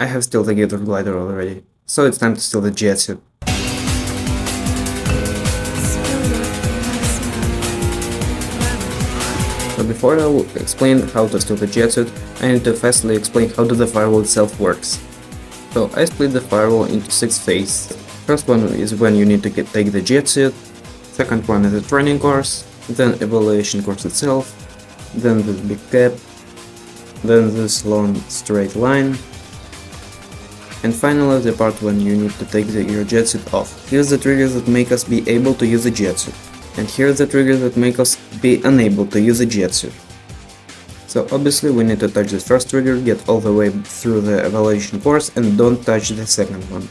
I have steal the Gator Glider already, so it's time to steal the JetSuit. So before I will explain how to steal the JetSuit, I need to firstly explain how the firewall itself works. So I split the firewall into 6 phases. First one is when you need to take the JetSuit, second one is the training course, then evaluation course itself, then this big gap, then this long straight line, and finally the part when you need to take your JetSuit off. Here's the triggers that make us be able to use the JetSuit, and here's the triggers that make us be unable to use the JetSuit. So obviously we need to touch the first trigger, get all the way through the evaluation course, and don't touch the second one.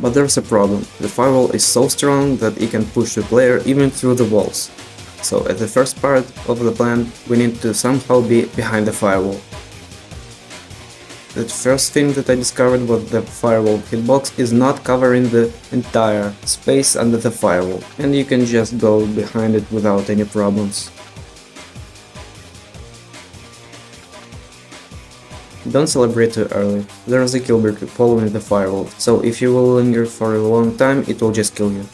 But there's a problem. The firewall is so strong that it can push the player even through the walls. So as the first part of the plan, we need to somehow be behind the firewall. The first thing that I discovered was the firewall hitbox is not covering the entire space under the firewall, and you can just go behind it without any problems. Don't celebrate too early. There is a killbreak following the firewall, so if you will linger for a long time, it will just kill you.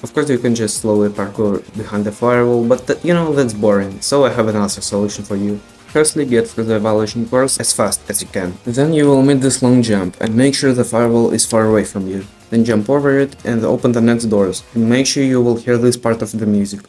Of course you can just slowly parkour behind the firewall, but that's boring, so I have another solution for you. Firstly, get through the evaluation course as fast as you can. Then you will meet this long jump, and make sure the firewall is far away from you. Then jump over it and open the next doors, and make sure you will hear this part of the music.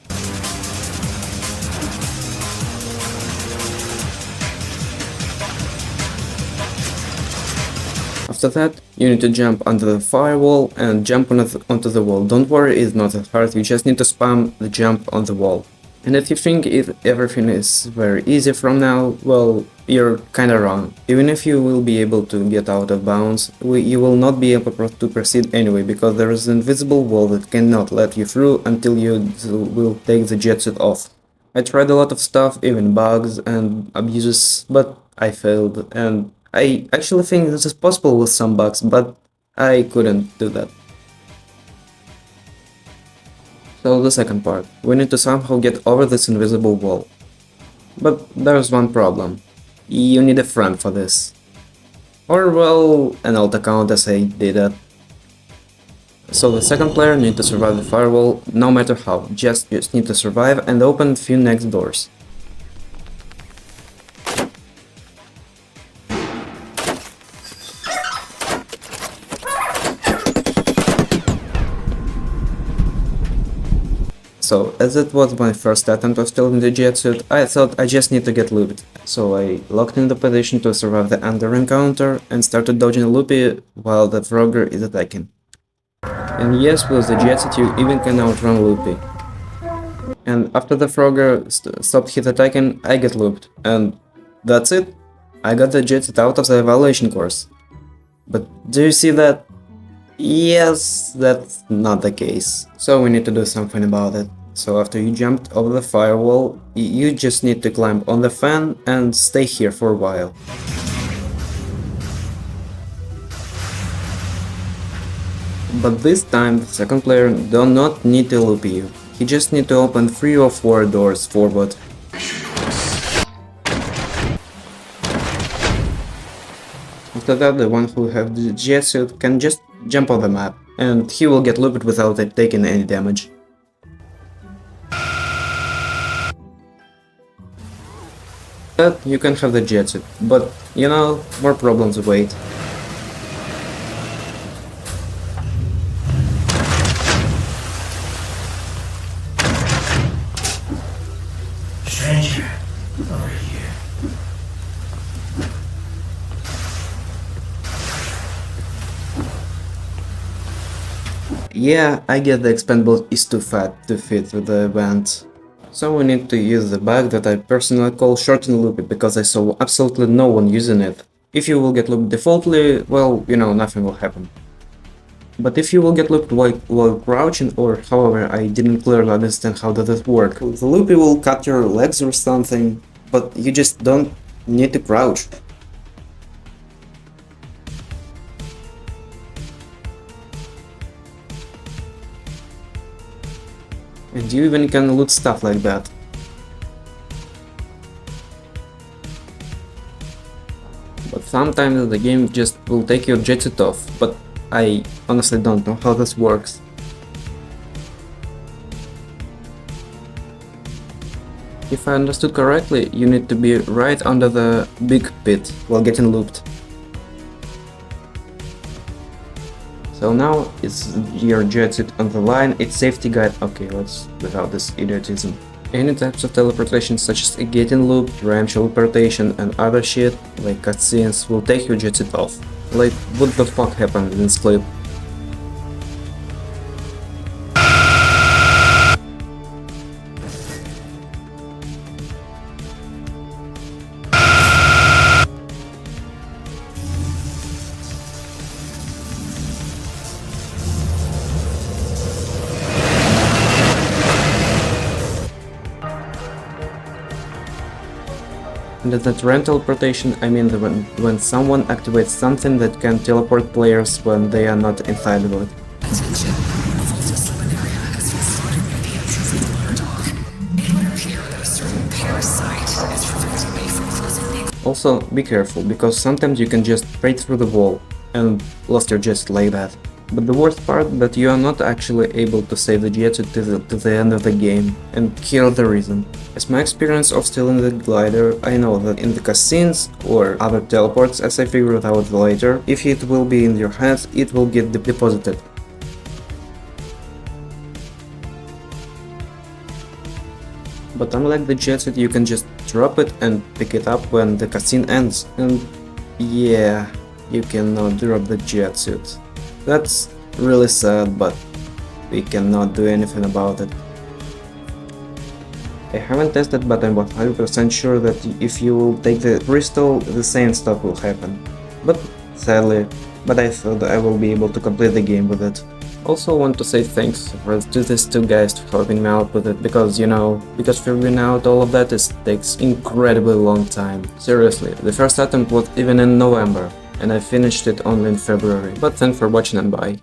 After that, you need to jump under the firewall and jump onto the wall. Don't worry, it's not that hard, you just need to spam the jump on the wall. And if you think everything is very easy from now, well, you're kinda wrong. Even if you will be able to get out of bounds, you will not be able to proceed anyway, because there is an invisible wall that cannot let you through until you will take the JetSuit off. I tried a lot of stuff, even bugs and abuses, but I failed, and I actually think this is possible with some bugs, but I couldn't do that. So the second part, we need to somehow get over this invisible wall. But there's one problem. You need a friend for this. Or well, an alt account as I did it. So the second player needs to survive the firewall no matter how, just need to survive and open a few next doors. So, as it was my first attempt of stealing the JetSuit, I thought I just need to get looped. So I locked in the position to survive the under encounter and started dodging loopy while the frogger is attacking. And yes, with the JetSuit you even can outrun loopy. And after the frogger stopped his attacking, I get looped. And that's it. I got the JetSuit out of the evaluation course. But do you see that? Yes, that's not the case. So we need to do something about it. So after you jumped over the firewall, you just need to climb on the fan and stay here for a while. But this time the second player does not need to loop you. He just need to open 3 or 4 doors forward. After that, the one who has the JetSuit can just jump on the map, and he will get looped without taking any damage. But you can have the JetSuit, but more problems await. Stranger, over here. Yeah, I get the expendable is too fat to fit with the event. So we need to use the bug that I personally call shorten loopy, because I saw absolutely no one using it. If you will get looped defaultly, well, nothing will happen. But if you will get looped while crouching, or however, I didn't clearly understand how does it work. The loopy will cut your legs or something, but you just don't need to crouch. And you even can loot stuff like that. But sometimes the game just will take your JetSuit off, but I honestly don't know how this works. If I understood correctly, you need to be right under the big pit while getting looped. So now it's your JetSuit on the line, it's safety guide. Okay, let's without this idiotism. Any types of teleportation such as getting looped, range teleportation and other shit like cutscenes will take your JetSuit off. Like, what the fuck happened in this clip? And that rand teleportation, I mean when someone activates something that can teleport players when they are not inside of it. Attention, a vaulted slip area has been spotted near the entrance of the water dock. It would appear that a certain parasite is preventing me from closing the... Also, be careful, because sometimes you can just break through the wall and lost your JetSuit like that. But the worst part that you are not actually able to save the JetSuit to the end of the game, and here's the reason. As my experience of stealing the glider, I know that in the cutscenes or other teleports, as I figured out later, if it will be in your hands, it will get deposited. But unlike the JetSuit, you can just drop it and pick it up when the cutscene ends. And yeah, you cannot drop the JetSuit. That's really sad, but we cannot do anything about it. I haven't tested, but I'm 100% sure that if you will take the crystal, the same stuff will happen. But sadly, I thought I will be able to complete the game with it. Also want to say thanks to these two guys for helping me out with it, because because figuring out all of that takes incredibly long time. Seriously, the first attempt was even in November, and I finished it only in February. But thanks for watching and bye.